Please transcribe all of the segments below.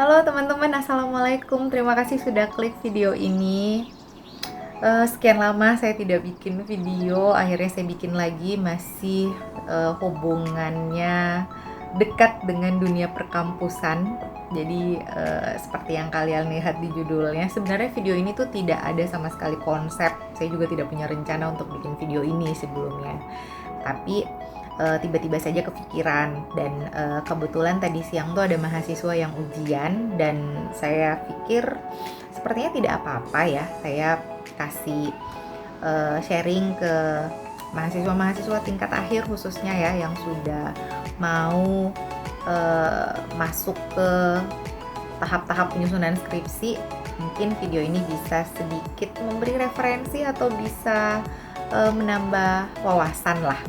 Halo teman-teman, assalamualaikum. Terima kasih sudah klik video ini. Sekian lama saya tidak bikin video, akhirnya saya bikin lagi. Masih hubungannya dekat dengan dunia perkampusan. Jadi seperti yang kalian lihat di judulnya, sebenarnya video ini tuh tidak ada sama sekali konsep. Saya juga tidak punya rencana untuk bikin video ini sebelumnya. Tapi tiba-tiba saja kepikiran, dan kebetulan tadi siang tuh ada mahasiswa yang ujian, dan saya pikir sepertinya tidak apa-apa ya saya kasih sharing ke mahasiswa-mahasiswa tingkat akhir khususnya ya, yang sudah mau masuk ke tahap-tahap penyusunan skripsi. Mungkin video ini bisa sedikit memberi referensi atau bisa menambah wawasan lah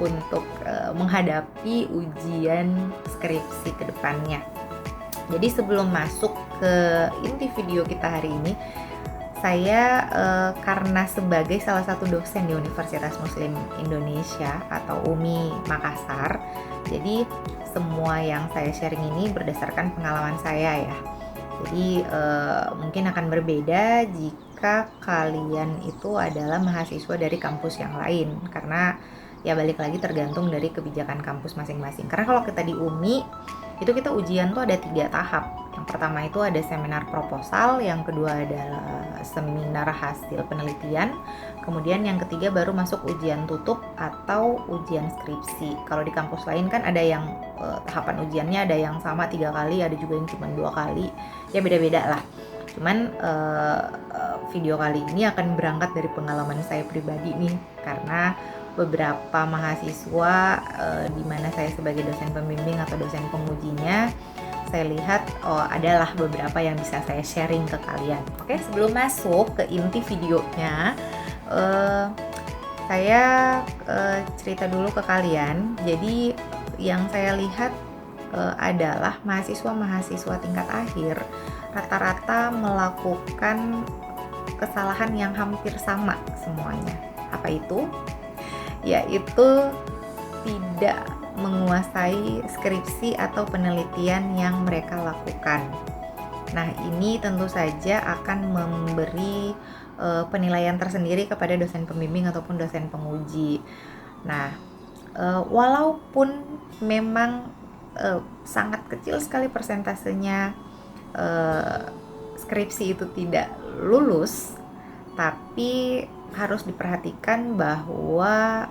untuk menghadapi ujian skripsi ke depannya. Jadi sebelum masuk ke inti video kita hari ini, saya karena sebagai salah satu dosen di Universitas Muslim Indonesia atau UMI Makassar, jadi semua yang saya sharing ini berdasarkan pengalaman saya ya. Jadi mungkin akan berbeda jika kalian itu adalah mahasiswa dari kampus yang lain, karena ya balik lagi tergantung dari kebijakan kampus masing-masing. Karena kalau kita di UMI itu kita ujian tuh ada 3 tahap. Yang pertama itu ada seminar proposal, yang kedua adalah seminar hasil penelitian, kemudian yang ketiga baru masuk ujian tutup atau ujian skripsi. Kalau di kampus lain kan ada yang tahapan ujiannya ada yang sama 3 kali, ada juga yang cuma 2 kali, ya beda-beda lah. Cuman video kali ini akan berangkat dari pengalaman saya pribadi nih, karena beberapa mahasiswa di mana saya sebagai dosen pembimbing atau dosen pengujinya, saya lihat adalah beberapa yang bisa saya sharing ke kalian. Oke, sebelum masuk ke inti videonya, saya cerita dulu ke kalian. Jadi yang saya lihat adalah mahasiswa-mahasiswa tingkat akhir rata-rata melakukan kesalahan yang hampir sama semuanya. Apa itu? Yaitu tidak menguasai skripsi atau penelitian yang mereka lakukan. Nah, ini tentu saja akan memberi penilaian tersendiri kepada dosen pembimbing ataupun dosen penguji. Nah, walaupun memang sangat kecil sekali persentasenya skripsi itu tidak lulus, tapi harus diperhatikan bahwa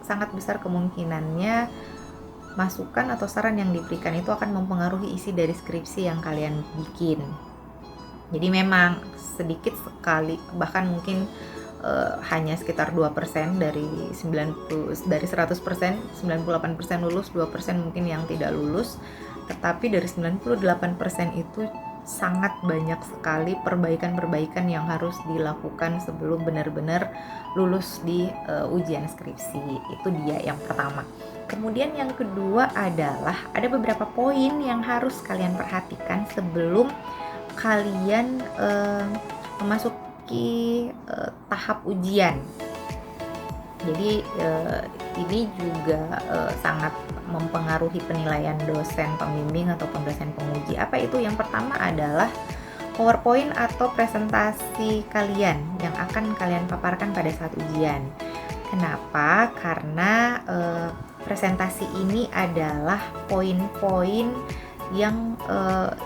sangat besar kemungkinannya masukan atau saran yang diberikan itu akan mempengaruhi isi dari skripsi yang kalian bikin. Jadi memang sedikit sekali, bahkan mungkin hanya sekitar 2% dari 100%, 98% lulus, 2% mungkin yang tidak lulus. Tetapi dari 98% itu sangat banyak sekali perbaikan-perbaikan yang harus dilakukan sebelum benar-benar lulus di ujian skripsi. Itu dia yang pertama. Kemudian yang kedua adalah ada beberapa poin yang harus kalian perhatikan sebelum kalian memasuki tahap ujian. Jadi ini juga sangat mempengaruhi penilaian dosen pembimbing ataupun dosen penguji. Apa itu? Yang pertama adalah PowerPoint atau presentasi kalian yang akan kalian paparkan pada saat ujian. Kenapa? Karena presentasi ini adalah poin-poin yang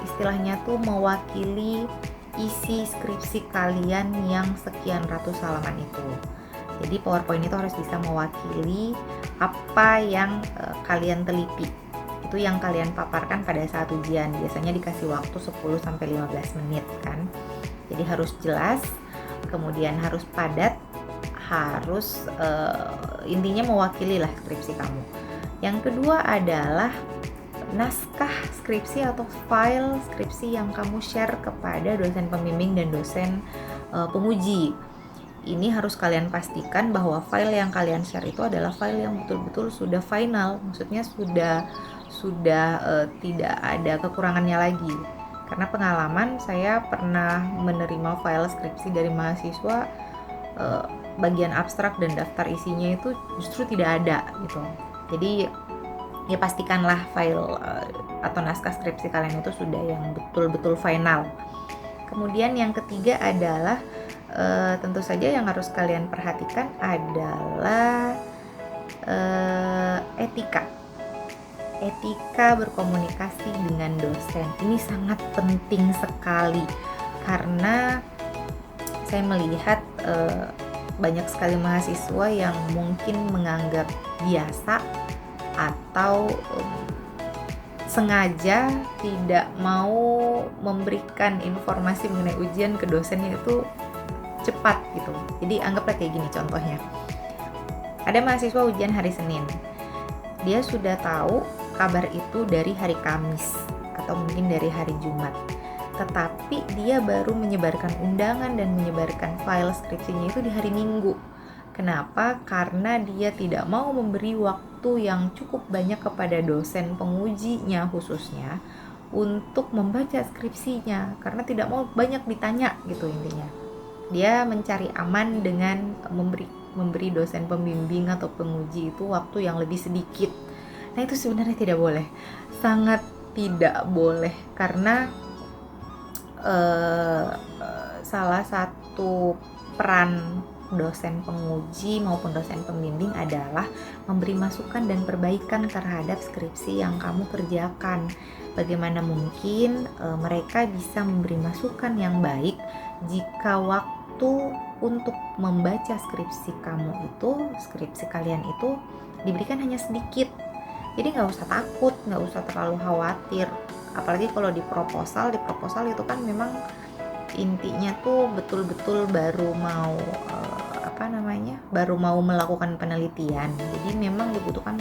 istilahnya tuh mewakili isi skripsi kalian yang sekian ratus halaman itu. Jadi PowerPoint itu harus bisa mewakili apa yang kalian teliti. Itu yang kalian paparkan pada saat ujian. Biasanya dikasih waktu 10-15 menit kan. Jadi harus jelas, kemudian harus padat, harus intinya mewakili lah skripsi kamu. Yang kedua adalah naskah skripsi atau file skripsi yang kamu share kepada dosen pembimbing dan dosen penguji. Ini harus kalian pastikan bahwa file yang kalian share itu adalah file yang betul-betul sudah final, maksudnya sudah tidak ada kekurangannya lagi. Karena pengalaman saya pernah menerima file skripsi dari mahasiswa, bagian abstrak dan daftar isinya itu justru tidak ada gitu. Jadi ya pastikanlah file atau naskah skripsi kalian itu sudah yang betul-betul final. Kemudian yang ketiga adalah tentu saja yang harus kalian perhatikan adalah etika berkomunikasi dengan dosen. Ini sangat penting sekali karena saya melihat banyak sekali mahasiswa yang mungkin menganggap biasa atau sengaja tidak mau memberikan informasi mengenai ujian ke dosennya itu cepat gitu. Jadi anggaplah kayak gini contohnya. Ada mahasiswa ujian hari Senin. Dia sudah tahu kabar itu dari hari Kamis atau mungkin dari hari Jumat. Tetapi dia baru menyebarkan undangan dan menyebarkan file skripsinya itu di hari Minggu. Kenapa? Karena dia tidak mau memberi waktu yang cukup banyak kepada dosen pengujinya khususnya untuk membaca skripsinya, karena tidak mau banyak ditanya gitu intinya. Dia mencari aman dengan memberi dosen pembimbing atau penguji itu waktu yang lebih sedikit. Nah, itu sebenarnya tidak boleh. Sangat tidak boleh karena salah satu peran dosen penguji maupun dosen pembimbing adalah memberi masukan dan perbaikan terhadap skripsi yang kamu kerjakan. Bagaimana mungkin mereka bisa memberi masukan yang baik jika waktu untuk membaca skripsi kalian itu diberikan hanya sedikit. Jadi nggak usah takut, nggak usah terlalu khawatir. Apalagi kalau di proposal itu kan memang intinya tuh betul-betul baru mau melakukan penelitian. Jadi memang dibutuhkan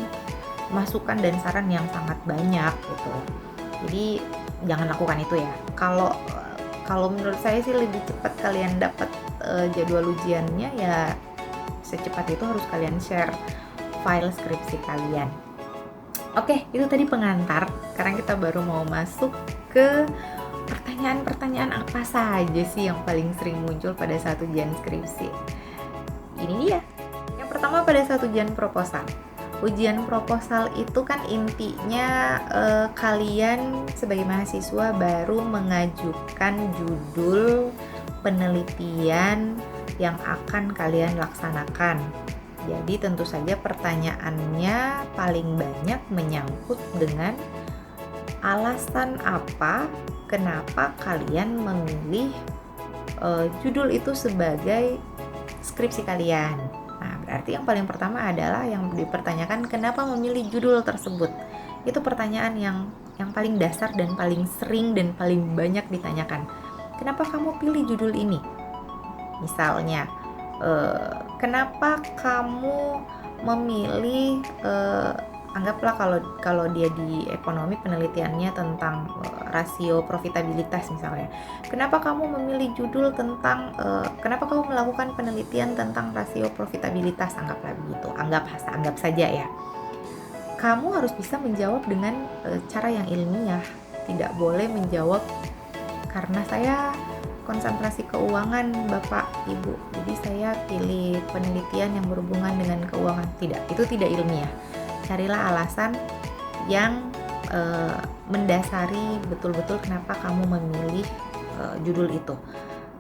masukan dan saran yang sangat banyak gitu. Jadi jangan lakukan itu ya. Kalau menurut saya sih lebih cepat kalian dapat jadwal ujiannya ya secepat itu harus kalian share file skripsi kalian. Oke, itu tadi pengantar. Sekarang kita baru mau masuk ke pertanyaan-pertanyaan apa saja sih yang paling sering muncul pada saat ujian skripsi. Ini dia. Yang pertama pada saat ujian proposal. Ujian proposal itu kan intinya kalian sebagai mahasiswa baru mengajukan judul penelitian yang akan kalian laksanakan. Jadi tentu saja pertanyaannya paling banyak menyangkut dengan alasan apa kenapa kalian memilih judul itu sebagai skripsi kalian. Nah, berarti yang paling pertama adalah yang dipertanyakan kenapa memilih judul tersebut. Itu pertanyaan yang paling dasar dan paling sering dan paling banyak ditanyakan. Kenapa kamu pilih judul ini? Misalnya, kenapa kamu memilih anggaplah kalau dia di ekonomi penelitiannya tentang rasio profitabilitas misalnya. Kenapa kamu memilih judul tentang kenapa kamu melakukan penelitian tentang rasio profitabilitas, anggaplah begitu. Anggap saja ya. Kamu harus bisa menjawab dengan cara yang ilmiah. Tidak boleh menjawab karena saya konsentrasi keuangan Bapak Ibu, jadi saya pilih penelitian yang berhubungan dengan keuangan. Tidak, itu tidak ilmiah. Carilah alasan yang mendasari betul-betul kenapa kamu memilih judul itu.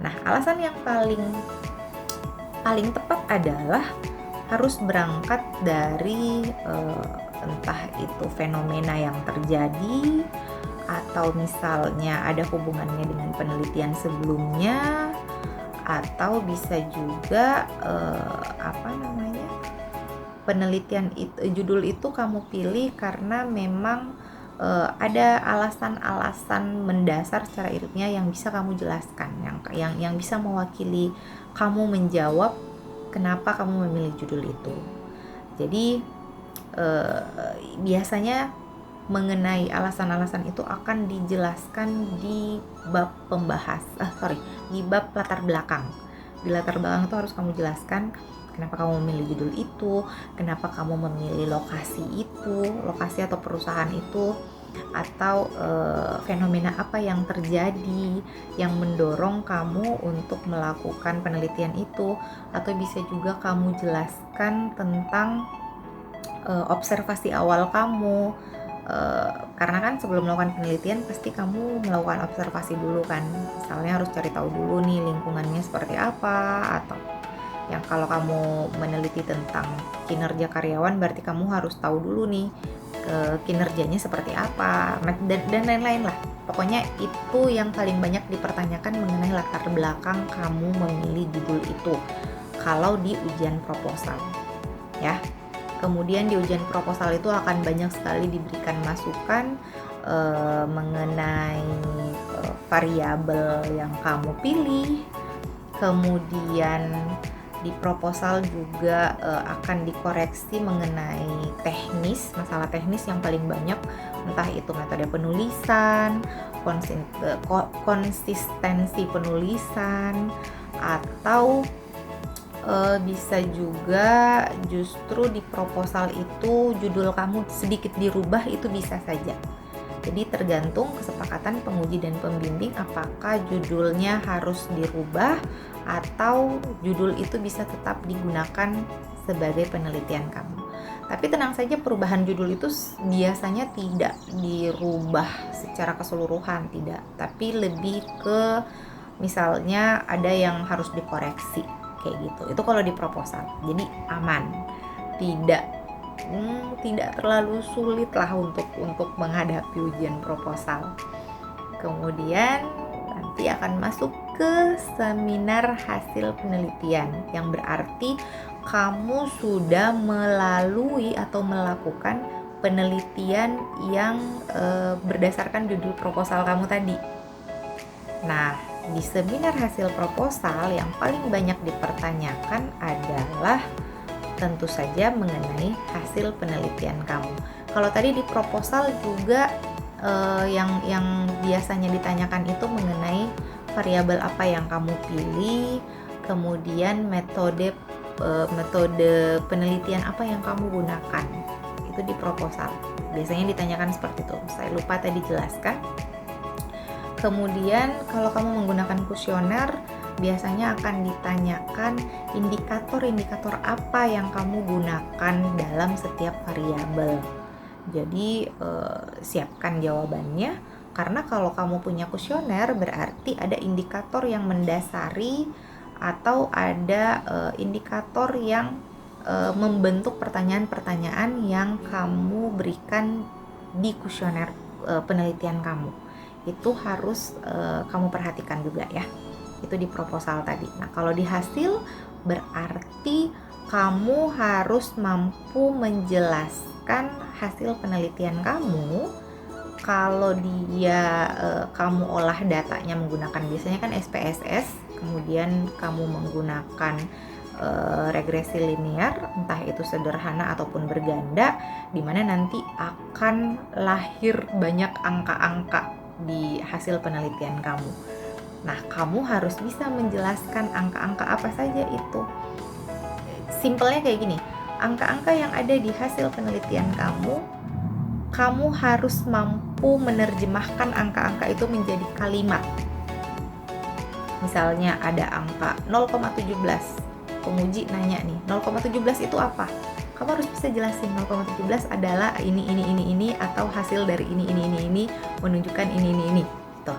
Nah, alasan yang paling tepat adalah harus berangkat dari entah itu fenomena yang terjadi atau misalnya ada hubungannya dengan penelitian sebelumnya, atau bisa juga penelitian itu, judul itu kamu pilih karena memang ada alasan-alasan mendasar secara ilmiah yang bisa kamu jelaskan, yang bisa mewakili kamu menjawab kenapa kamu memilih judul itu. Jadi biasanya mengenai alasan-alasan itu akan dijelaskan di bab di bab latar belakang. Di latar belakang itu harus kamu jelaskan kenapa kamu memilih judul itu, kenapa kamu memilih lokasi atau perusahaan itu, atau fenomena apa yang terjadi yang mendorong kamu untuk melakukan penelitian itu, atau bisa juga kamu jelaskan tentang observasi awal kamu. Karena kan sebelum melakukan penelitian pasti kamu melakukan observasi dulu kan, misalnya harus cari tahu dulu nih lingkungannya seperti apa, atau yang kalau kamu meneliti tentang kinerja karyawan berarti kamu harus tahu dulu nih kinerjanya seperti apa, dan lain-lain lah. Pokoknya itu yang paling banyak dipertanyakan mengenai latar belakang kamu memilih judul itu kalau di ujian proposal ya. Kemudian di ujian proposal itu akan banyak sekali diberikan masukan mengenai variabel yang kamu pilih. Kemudian di proposal juga akan dikoreksi mengenai masalah teknis yang paling banyak, entah itu metode penulisan, konsistensi penulisan, atau bisa juga justru di proposal itu judul kamu sedikit dirubah, itu bisa saja. Jadi tergantung kesepakatan penguji dan pembimbing apakah judulnya harus dirubah atau judul itu bisa tetap digunakan sebagai penelitian kamu. Tapi tenang saja, perubahan judul itu biasanya tidak dirubah secara keseluruhan, tidak. Tapi lebih ke misalnya ada yang harus dikoreksi kayak gitu. Itu kalau di proposal. Jadi aman. Tidak terlalu sulit lah untuk menghadapi ujian proposal. Kemudian nanti akan masuk ke seminar hasil penelitian, yang berarti kamu sudah melalui atau melakukan penelitian yang berdasarkan judul proposal kamu tadi. Nah, di seminar hasil proposal yang paling banyak dipertanyakan adalah tentu saja mengenai hasil penelitian kamu. Kalau tadi di proposal juga yang biasanya ditanyakan itu mengenai variabel apa yang kamu pilih, kemudian metode penelitian apa yang kamu gunakan. Itu di proposal. Biasanya ditanyakan seperti itu. Saya lupa tadi jelaskan. Kemudian kalau kamu menggunakan kuesioner, biasanya akan ditanyakan indikator-indikator apa yang kamu gunakan dalam setiap variabel. Jadi siapkan jawabannya, karena kalau kamu punya kuesioner berarti ada indikator yang mendasari atau ada indikator yang membentuk pertanyaan-pertanyaan yang kamu berikan di kuesioner penelitian kamu. Itu harus kamu perhatikan juga ya. Itu di proposal tadi. Nah, kalau di hasil berarti kamu harus mampu menjelaskan hasil penelitian kamu. Kalau dia kamu olah datanya menggunakan biasanya kan SPSS, kemudian kamu menggunakan regresi linear, entah itu sederhana ataupun berganda, di mana nanti akan lahir banyak angka-angka di hasil penelitian kamu. Nah, kamu harus bisa menjelaskan angka-angka apa saja itu. Simpelnya kayak gini, angka-angka yang ada di hasil penelitian kamu harus mampu menerjemahkan angka-angka itu menjadi kalimat. Misalnya ada angka 0,17, penguji nanya nih, 0,17 itu apa? Kamu harus bisa jelasin 0,17 adalah ini atau hasil dari ini menunjukkan ini. Tuh.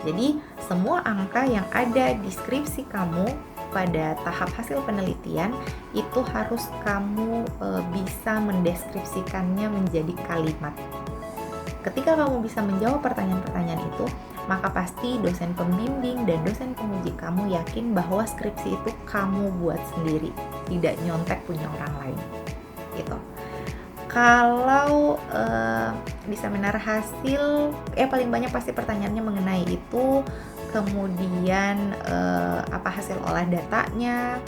Jadi semua angka yang ada di skripsi kamu pada tahap hasil penelitian itu harus kamu bisa mendeskripsikannya menjadi kalimat. Ketika kamu bisa menjawab pertanyaan-pertanyaan itu, maka pasti dosen pembimbing dan dosen penguji kamu yakin bahwa skripsi itu kamu buat sendiri, tidak nyontek punya orang lain. Gitu. Kalau di seminar hasil paling banyak pasti pertanyaannya mengenai itu. Kemudian apa hasil olah datanya.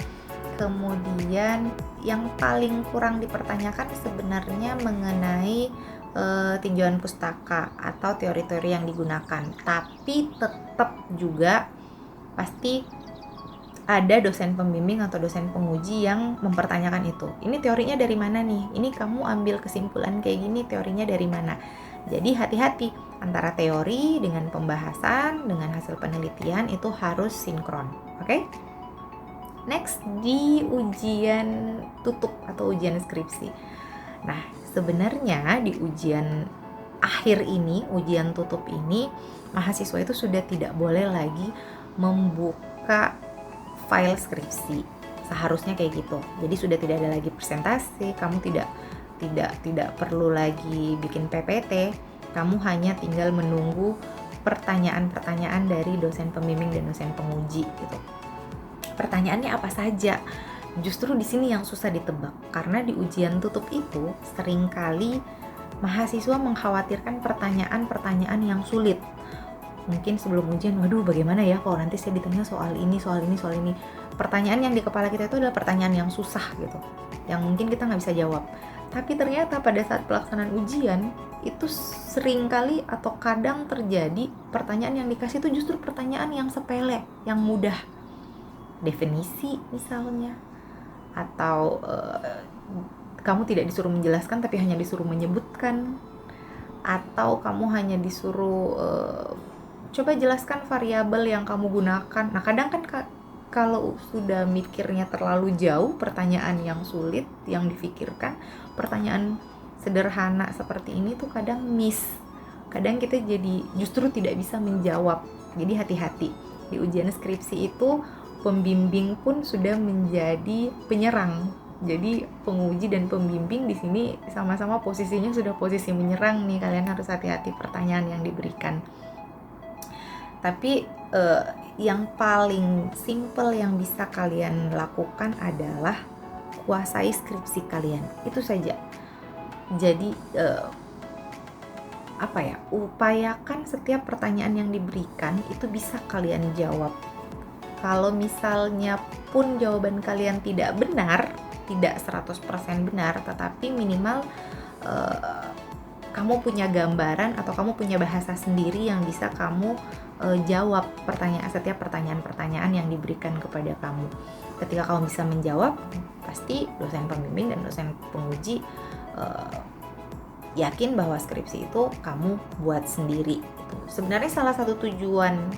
Kemudian yang paling kurang dipertanyakan sebenarnya mengenai tinjauan pustaka atau teori-teori yang digunakan. Tapi tetap juga pasti ada dosen pembimbing atau dosen penguji yang mempertanyakan itu. Ini teorinya dari mana nih? Ini kamu ambil kesimpulan kayak gini, teorinya dari mana? Jadi hati-hati antara teori dengan pembahasan dengan hasil penelitian itu harus sinkron. Oke? Next, di ujian tutup atau ujian skripsi. Nah, sebenarnya di ujian akhir ini, ujian tutup ini, mahasiswa itu sudah tidak boleh lagi membuka file skripsi. Seharusnya kayak gitu. Jadi sudah tidak ada lagi presentasi, kamu tidak perlu lagi bikin PPT, kamu hanya tinggal menunggu pertanyaan-pertanyaan dari dosen pembimbing dan dosen penguji gitu. Pertanyaannya apa saja? Justru di sini yang susah ditebak, karena di ujian tutup itu seringkali mahasiswa mengkhawatirkan pertanyaan-pertanyaan yang sulit. Mungkin sebelum ujian, waduh bagaimana ya kalau nanti saya ditanya soal ini. Pertanyaan yang di kepala kita itu adalah pertanyaan yang susah gitu, yang mungkin kita nggak bisa jawab. Tapi ternyata pada saat pelaksanaan ujian, itu seringkali atau kadang terjadi pertanyaan yang dikasih itu justru pertanyaan yang sepele, yang mudah. Definisi misalnya, atau kamu tidak disuruh menjelaskan tapi hanya disuruh menyebutkan, atau kamu hanya disuruh coba jelaskan variabel yang kamu gunakan. Nah kadang kan kalau sudah mikirnya terlalu jauh, pertanyaan yang sulit yang difikirkan, pertanyaan sederhana seperti ini tuh kadang miss, kadang kita jadi justru tidak bisa menjawab. Jadi hati-hati, di ujian skripsi itu pembimbing pun sudah menjadi penyerang. Jadi penguji dan pembimbing di sini sama-sama posisinya sudah posisi menyerang nih. Kalian harus hati-hati pertanyaan yang diberikan. Tapi yang paling simple yang bisa kalian lakukan adalah kuasai skripsi kalian. Itu saja. Jadi upayakan setiap pertanyaan yang diberikan itu bisa kalian jawab. Kalau misalnya pun jawaban kalian tidak benar, tidak 100% benar, tetapi minimal kamu punya gambaran atau kamu punya bahasa sendiri yang bisa kamu jawab setiap pertanyaan-pertanyaan yang diberikan kepada kamu. Ketika kamu bisa menjawab, pasti dosen pembimbing dan dosen penguji yakin bahwa skripsi itu kamu buat sendiri. Sebenarnya salah satu tujuan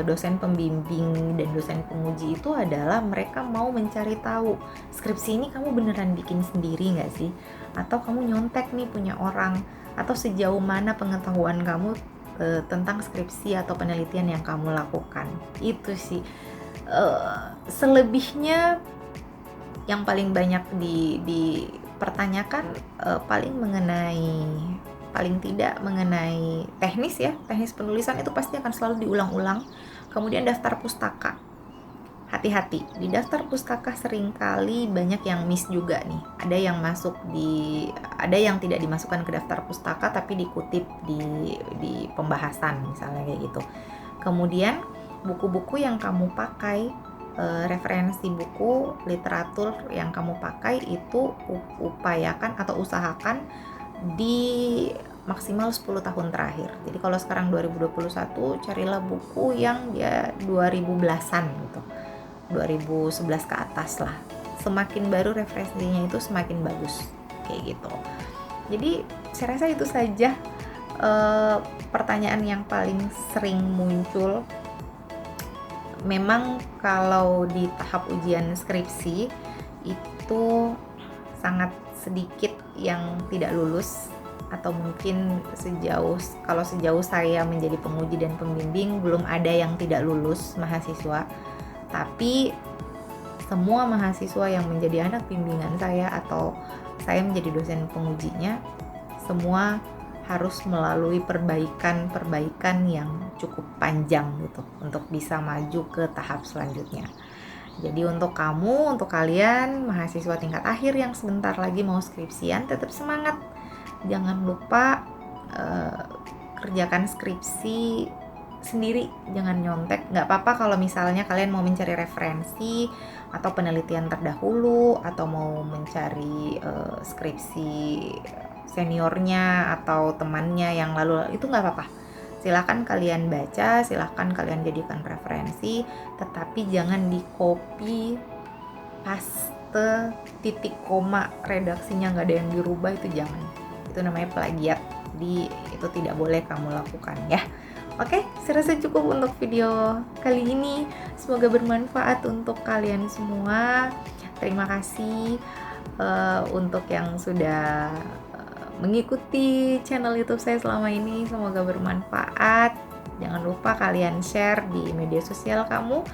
dosen pembimbing dan dosen penguji itu adalah mereka mau mencari tahu skripsi ini kamu beneran bikin sendiri nggak sih, atau kamu nyontek nih punya orang, atau sejauh mana pengetahuan kamu tentang skripsi atau penelitian yang kamu lakukan. Itu sih. Selebihnya yang paling banyak dipertanyakan paling tidak mengenai teknis ya, teknis penulisan itu pasti akan selalu diulang-ulang. Kemudian daftar pustaka, hati-hati di daftar pustaka, seringkali banyak yang miss juga nih. Ada yang tidak dimasukkan ke daftar pustaka tapi dikutip di pembahasan misalnya kayak gitu. Kemudian buku-buku yang kamu pakai, referensi buku literatur yang kamu pakai itu upayakan atau usahakan di maksimal 10 tahun terakhir. Jadi kalau sekarang 2021, carilah buku yang ya 2010-an gitu. 2011 ke atas lah. Semakin baru referensinya itu semakin bagus kayak gitu. Jadi saya rasa itu saja pertanyaan yang paling sering muncul. Memang kalau di tahap ujian skripsi itu sangat sedikit yang tidak lulus, atau mungkin sejauh saya menjadi penguji dan pembimbing belum ada yang tidak lulus mahasiswa. Tapi semua mahasiswa yang menjadi anak bimbingan saya atau saya menjadi dosen pengujinya, semua harus melalui perbaikan yang cukup panjang gitu untuk bisa maju ke tahap selanjutnya. Jadi untuk kalian mahasiswa tingkat akhir yang sebentar lagi mau skripsian, tetap semangat. Jangan lupa kerjakan skripsi sendiri, jangan nyontek. Nggak apa-apa kalau misalnya kalian mau mencari referensi atau penelitian terdahulu, atau mau mencari skripsi seniornya atau temannya yang lalu, itu nggak apa-apa. Silahkan kalian baca, silahkan kalian jadikan referensi, tetapi jangan di copy paste, titik koma redaksinya nggak ada yang dirubah, itu jangan. Itu namanya plagiat, jadi itu tidak boleh kamu lakukan ya. Oke, saya rasa cukup untuk video kali ini. Semoga bermanfaat untuk kalian semua. Terima kasih. untuk yang sudah mengikuti channel YouTube saya selama ini. Semoga bermanfaat. Jangan lupa kalian share di media sosial kamu,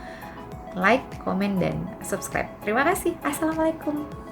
like, komen, dan subscribe. Terima kasih. Assalamualaikum.